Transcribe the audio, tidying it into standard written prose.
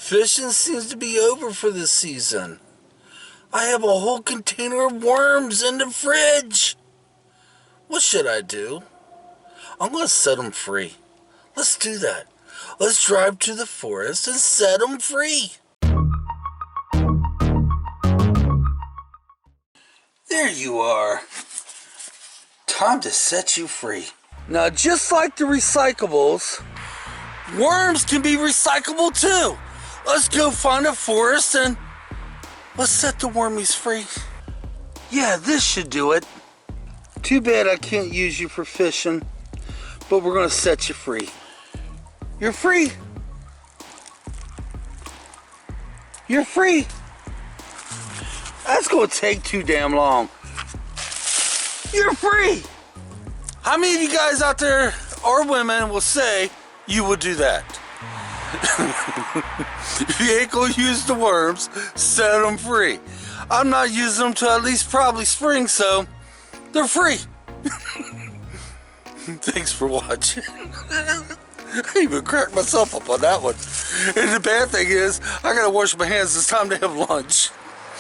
Fishing seems to be over for this season. I have a whole container of worms in the fridge. What should I do? I'm going to set them free. Let's do that. Let's drive to the forest and set them free. There you are. Time to set you free. Now, just like the recyclables, worms can be recyclable too. Let's go find a forest and let's set the wormies free. Yeah, this should do it. Too bad I can't use you for fishing, but we're gonna set you free. You're free. You're free. That's gonna take too damn long. You're free. How many of you guys out there, or women, will say you would do that? If you ain't gonna use the worms, set them free. I'm not using them till at least probably spring, so they're free. Thanks for watching. I even cracked myself up on that one. And the bad thing is, I gotta wash my hands. It's time to have lunch.